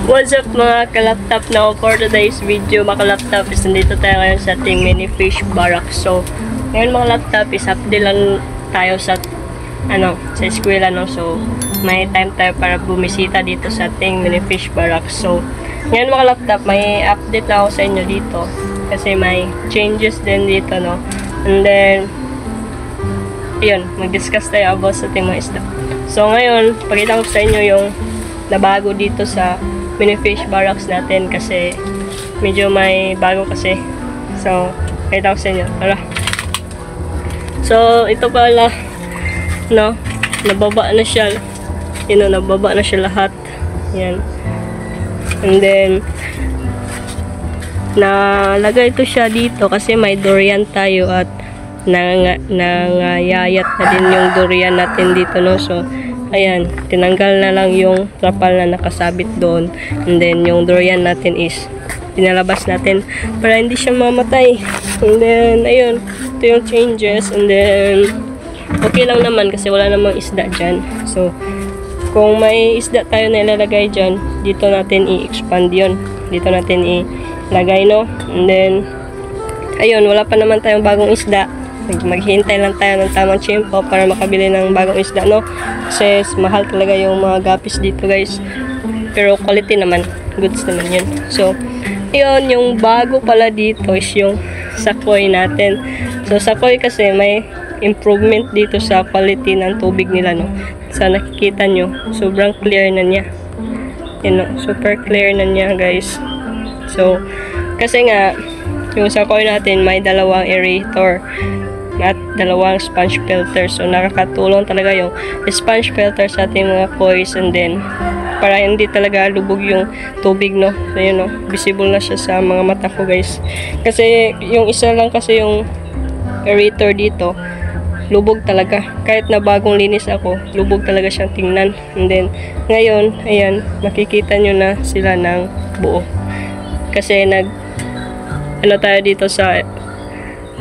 What's up mga kalaptop na for today's video mga kalaptop is nandito tayo ngayon sa ating mini fish barrack. So ngayon mga laptop is update lang tayo sa sa eskwela no. So may time tayo para bumisita dito sa ating mini fish barrack. So ngayon mga laptop may update na ako sa inyo dito kasi may changes din dito no. And then ayun, mag-discuss tayo about sa ating mga isda. So ngayon pakita ko sa inyo yung nabago dito sa mini fish barracks natin kasi medyo may bago kasi. So pakita ko sa inyo, tara. So ito pala no, nababa na siya, nababa na siya lahat yan. And then nalagay ito siya dito kasi may durian tayo at nangayayat na din yung durian natin dito no. So ayan, tinanggal na lang yung trapal na nakasabit doon. And then, yung durian natin is pinalabas natin para hindi siya mamatay. And then, ayun, ito yung changes. And then, okay lang naman kasi wala namang isda dyan. So, kung may isda tayo na ilalagay dyan, dito natin i-expand yun. Dito natin ilagay, no? And then, ayun, wala pa naman tayong bagong isda. Maghihintay lang tayo ng tamang tiyempo para makabili ng bagong isda no, kasi mahal talaga yung mga gapis dito guys, pero quality naman, goods naman yun. So yun, yung bago pala dito is yung sakoy natin. So sakoy kasi may improvement dito sa quality ng tubig nila no. Sa nakikita nyo, sobrang clear na niya, you know, super clear na niya guys. So kasi nga yung sakoy natin may dalawang aerator at dalawang sponge filter. So nakakatulong talaga yung sponge filter sa ating mga kois, and then para hindi talaga lubog yung tubig no. So yun no, visible na siya sa mga mata ko guys. Kasi yung isa lang kasi yung aerator dito, lubog talaga. Kahit na bagong linis ako, lubog talaga siyang tingnan. And then ngayon, ayan, makikita nyo na sila ng buo. Kasi tayo dito sa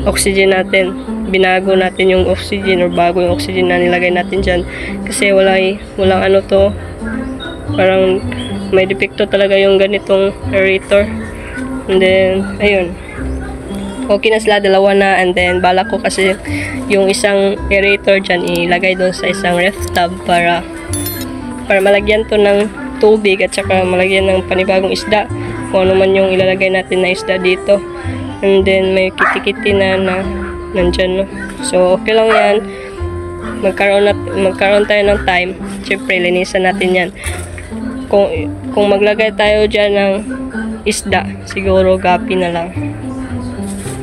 oxygen natin, binago natin yung oxygen or bago yung oxygen na nilagay natin dyan kasi walang parang may depekto talaga yung ganitong aerator. And then ayun, okay na sila, dalawa na. And then balak ko kasi yung isang aerator dyan ilagay doon sa isang ref tub para malagyan to ng tubig at saka malagyan ng panibagong isda, kung ano man yung ilalagay natin na isda dito. And then may kiti-kiti na nandyan no. So okay lang yan, magkaroon tayo ng time. Siyempre linisan natin yan. Kung maglagay tayo dyan ng isda, siguro gapi na lang.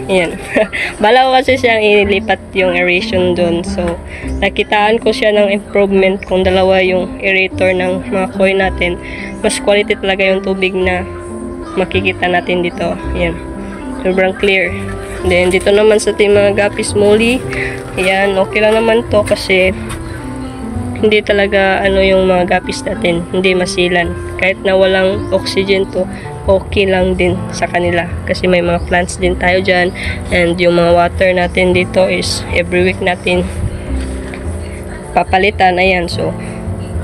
Ayan. Bala ko kasi siyang ilipat yung aeration dun. So nakitaan ko siya ng improvement kung dalawa yung aerator ng mga koi natin. Mas quality talaga yung tubig na makikita natin dito. Ayan, sobrang clear. Then dito naman sa ating mga gapis molly, ayan, okay lang naman to kasi hindi talaga yung mga gapis natin, hindi masilan. Kahit na walang oxygen to, okay lang din sa kanila kasi may mga plants din tayo dyan. And yung mga water natin dito is every week natin papalitan. Ayan, so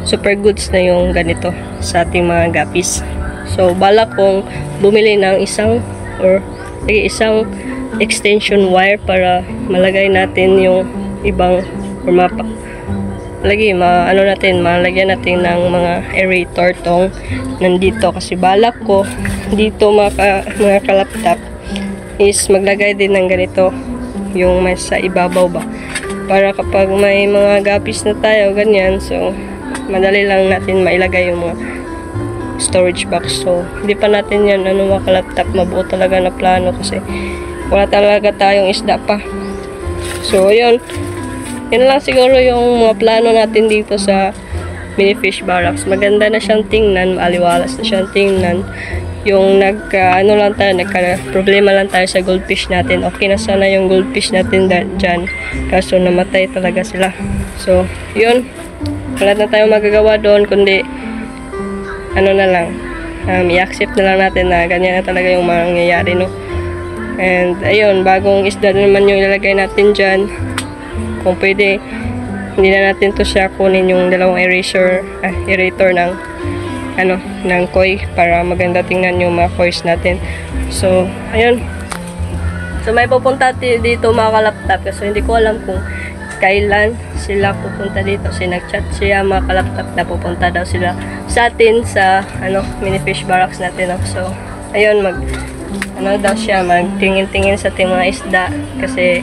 super goods na yung ganito sa ating mga gapis. So balak kong bumili ng isang extension wire para malagay natin yung ibang or malagyan natin ng mga aerator tong nandito. Kasi balak ko dito mga kalaptop is maglagay din ng ganito yung may sa ibabaw ba, para kapag may mga gapis na tayo ganyan, so madali lang natin mailagay yung mga storage box. So hindi pa natin yan mga kalaptop mabuo talaga na plano kasi wala talaga tayong isda pa. So yun lang siguro yung mga plano natin dito sa mini fish barracks. Maganda na siyang tingnan, maaliwalas na siyang tingnan. Yung nagka-problema lang tayo sa goldfish natin. Okay na sana yung goldfish natin dyan, kaso namatay talaga sila. So yun, wala na tayong magagawa doon kundi i-accept na lang natin na ganyan na talaga yung mangyayari no. And ayun, bagong isda naman yung ilalagay natin dyan. Kung pwede, hindi na natin to siya kunin yung dalawang aerator ng ng koi para maganda tingnan yung mga kois natin. So, ayun. So, may pupunta dito mga kalaptop kasi hindi ko alam kung kailan sila pupunta dito. Kasi nag-chat siya mga kalaptop na pupunta daw sila sa atin sa mini fish barracks natin. So, ayun, daw siya, magtingin-tingin sa ating mga isda kasi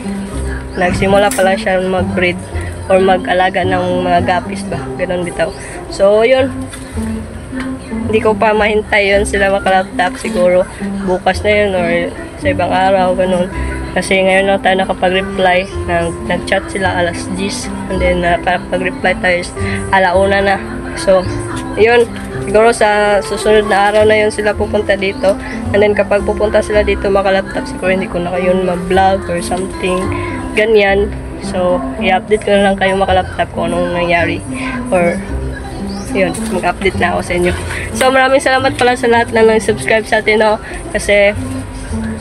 nagsimula pa lang siya mag-breed or mag-alaga ng mga gapis ba, ganun bitaw. So, yun, hindi ko pa mahintay yun sila makalaptop, siguro bukas na yun or sa ibang araw, ganun. Kasi ngayon lang tayo nakapag-reply, nag-chat sila alas 10 and then nakapag-reply tayo alauna na. So, yun, siguro sa susunod na araw na yun sila pupunta dito. And then kapag pupunta sila dito makalaptop, siguro hindi ko na kayo ma-vlog or something ganyan. So, i-update ko na lang kayo makalaptop kung anong nangyari. Or, yun, mag-update na ako sa inyo. So, maraming salamat pala sa lahat na nag-subscribe sa atin, no? Kasi,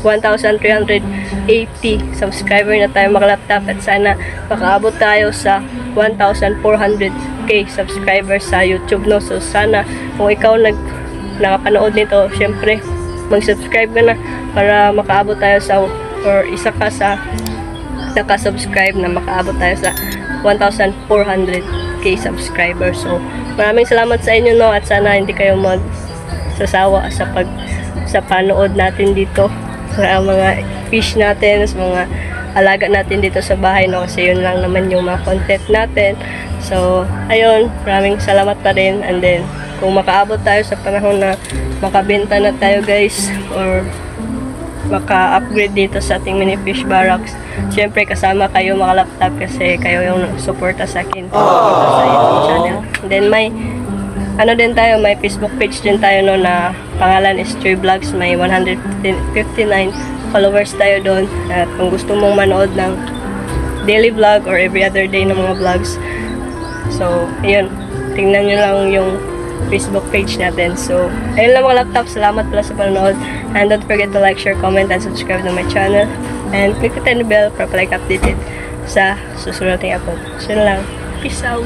1,380 subscriber na tayo makalaptop at sana makaabot tayo sa 1,400k subscribers sa YouTube, no? So, sana kung ikaw nakapanood nito, syempre, mag-subscribe ka na para makaabot tayo sa, or isa ka sa naka-subscribe na makaabot tayo sa 1,400k subscribers. So, maraming salamat sa inyo, no? At sana hindi kayo magsasawa sa panood natin dito sa mga fish natin, sa mga alaga natin dito sa bahay, no? Kasi yun lang naman yung mga content natin. So, ayun, maraming salamat pa rin. And then, kung makaabot tayo sa panahon na makabenta na tayo, guys, or maka-upgrade dito sa ating mini fish barracks, syempre kasama kayo makalaptop kasi kayo yung suporta sa akin dito sa YouTube channel. And then may din tayo, may Facebook page din tayo, no, na pangalan is Troy Vlogs. May 159 followers tayo doon. At kung gusto mong manood ng daily vlog or every other day ng mga vlogs, so ayun, tingnan nyo lang yung Facebook page natin. So, ayun lang mga laptop. Salamat pala sa panonood. And don't forget to like, share, comment, and subscribe to my channel. And click the bell para palike updated sa susunod nating upload. So, yun lang. Peace out!